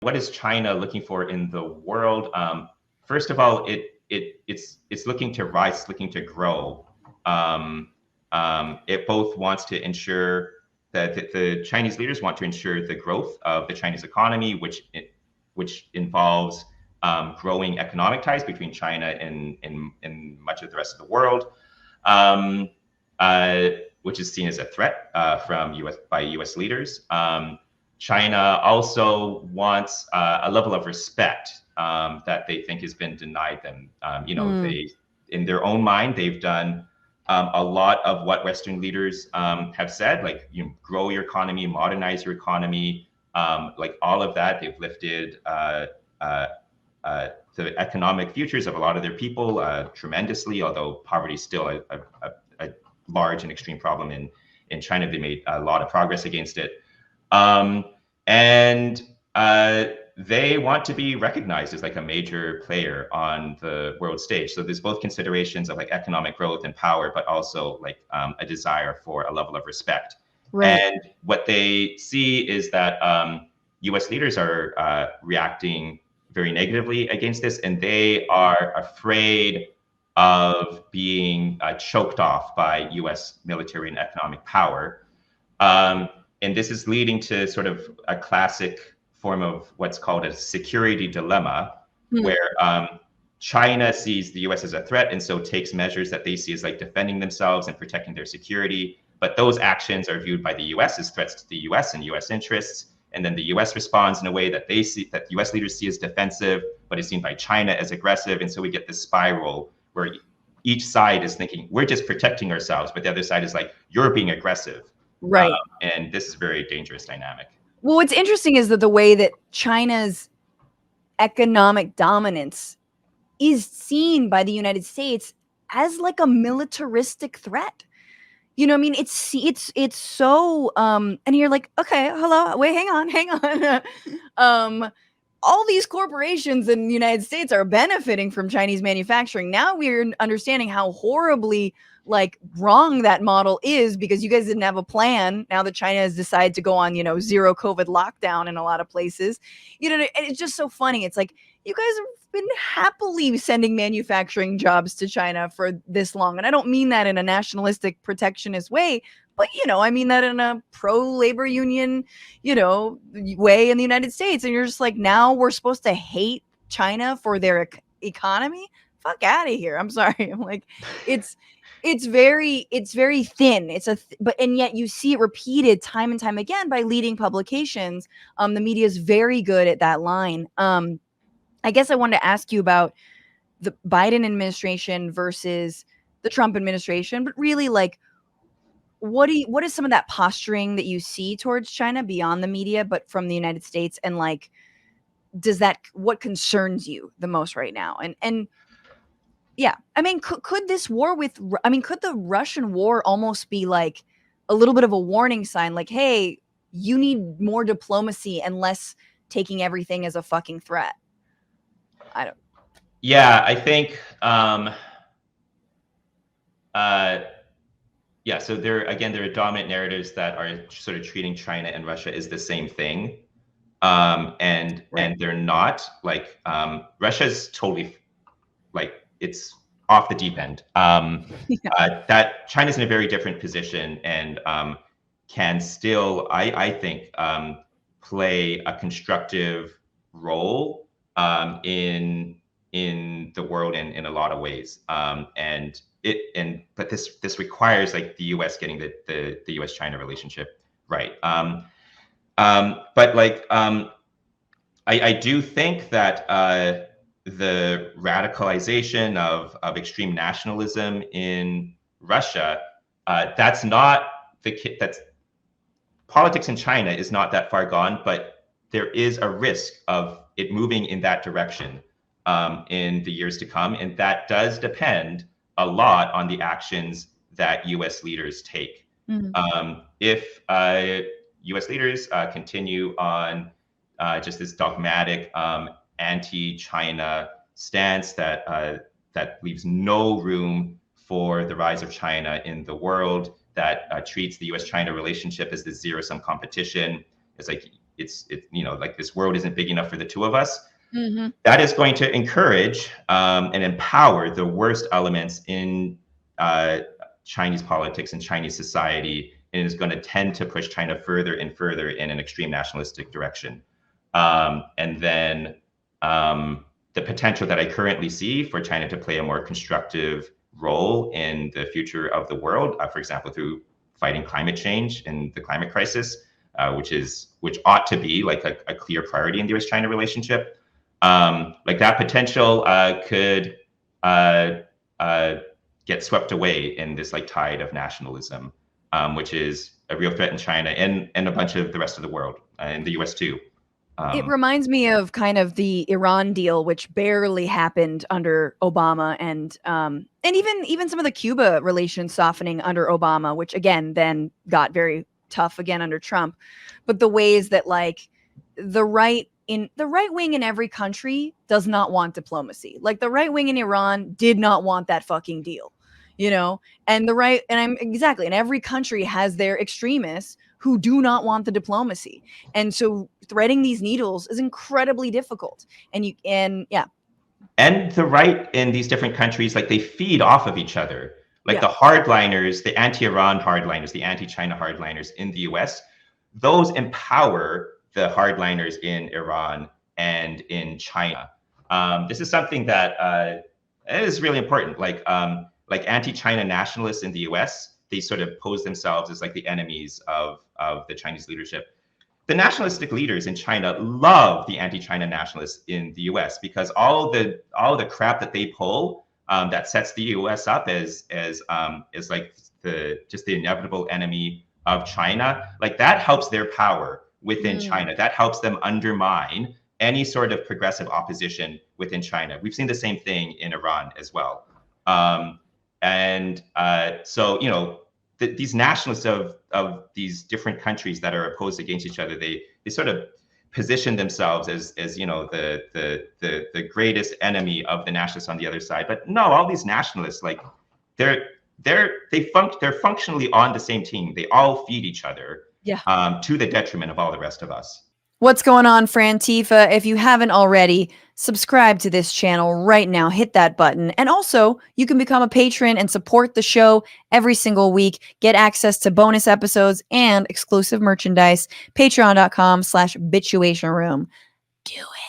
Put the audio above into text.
what is China looking for in the world? First of all, it's looking to rise, looking to grow. It both wants to ensure that the Chinese leaders want to ensure the growth of the Chinese economy, which involves growing economic ties between China and much of the rest of the world, which is seen as a threat by U.S. leaders. China also wants a level of respect that they think has been denied them. They, in their own mind, they've done a lot of what Western leaders have said, like grow your economy, modernize your economy, like all of that. They've lifted the economic futures of a lot of their people tremendously, although poverty is still a large and extreme problem in China. They made a lot of progress against it. And they want to be recognized as like a major player on the world stage. So there's both considerations of like economic growth and power, but also like a desire for a level of respect. Right. And what they see is that US leaders are reacting very negatively against this, and they are afraid of being choked off by US military and economic power. And this is leading to sort of a classic form of what's called a security dilemma, where China sees the US as a threat and so takes measures that they see as like defending themselves and protecting their security. But those actions are viewed by the US as threats to the US and US interests. And then the US responds in a way that they see, that US leaders see as defensive, but is seen by China as aggressive. And so we get this spiral where each side is thinking, we're just protecting ourselves, but the other side is like, you're being aggressive. Right. And this is a very dangerous dynamic. Well, what's interesting is that the way that China's economic dominance is seen by the United States as like a militaristic threat. You know what I mean? It's so and you're like, okay, hello, wait, hang on. All these corporations in the United States are benefiting from Chinese manufacturing. Now we're understanding how horribly like wrong that model is, because you guys didn't have a plan. Now that China has decided to go on, zero COVID lockdown in a lot of places, and it's just so funny. It's like, you guys have been happily sending manufacturing jobs to China for this long. And I don't mean that in a nationalistic protectionist way, but, I mean that in a pro-labor union, way in the United States. And you're just like, now we're supposed to hate China for their economy? Fuck out of here. I'm sorry. I'm like, it's very thin. And yet you see it repeated time and time again by leading publications. The media is very good at that line. I guess I wanted to ask you about the Biden administration versus the Trump administration, but really, like, what is some of that posturing that you see towards China beyond the media, but from the United States? And like, what concerns you the most right now? And yeah, I mean, could this war could the Russian war almost be like a little bit of a warning sign? Like, hey, you need more diplomacy and less taking everything as a fucking threat. Yeah, I think, so there are dominant narratives that are sort of treating China and Russia as the same thing. And they're not. Like, Russia's totally, like, it's off the deep end. That China's in a very different position and can still, I think, play a constructive role in the world in a lot of ways. But this requires like the US getting the US-China relationship right. But like, I do think that the radicalization of extreme nationalism in Russia, that's politics in China is not that far gone, but there is a risk of it moving in that direction in the years to come. And that does depend a lot on the actions that US leaders take. If US leaders continue on just this dogmatic anti-China stance that leaves no room for the rise of China in the world, that treats the US-China relationship as this zero-sum competition, it's like like this world isn't big enough for the two of us. Mm-hmm. That is going to encourage and empower the worst elements in Chinese politics and Chinese society, and is going to tend to push China further and further in an extreme nationalistic direction. And then the potential that I currently see for China to play a more constructive role in the future of the world, for example, through fighting climate change and the climate crisis, which ought to be like a clear priority in the U.S.-China relationship. Like that potential could get swept away in this like tide of nationalism, which is a real threat in China and a bunch of the rest of the world, in the US too. It reminds me of kind of the Iran deal, which barely happened under Obama, and even some of the Cuba relations softening under Obama, which again then got very tough again under Trump. But the ways that like the right wing in every country does not want diplomacy. Like the right wing in Iran did not want that fucking deal, and and every country has their extremists who do not want the diplomacy. And so threading these needles is incredibly difficult. And the right in these different countries, like they feed off of each other. Like the hardliners, the anti-Iran hardliners, the anti-China hardliners in the US, those empower the hardliners in Iran and in China. This is something that is really important. Like anti-China nationalists in the US, they sort of pose themselves as like the enemies of the Chinese leadership. The nationalistic leaders in China love the anti-China nationalists in the US, because all the crap that they pull that sets the US up as like the inevitable enemy of China, like that helps their power within China. That helps them undermine any sort of progressive opposition within China. We've seen the same thing in Iran as well. So these nationalists of these different countries that are opposed against each other, they sort of position themselves as the greatest enemy of the nationalists on the other side. But no, all these nationalists, like they're functionally on the same team. They all feed each other, to the detriment of all the rest of us. What's going on, Frantifa? If you haven't already, subscribe to this channel right now. Hit that button. And also, you can become a patron and support the show every single week. Get access to bonus episodes and exclusive merchandise. Patreon.com/Bitchuation Room. Do it.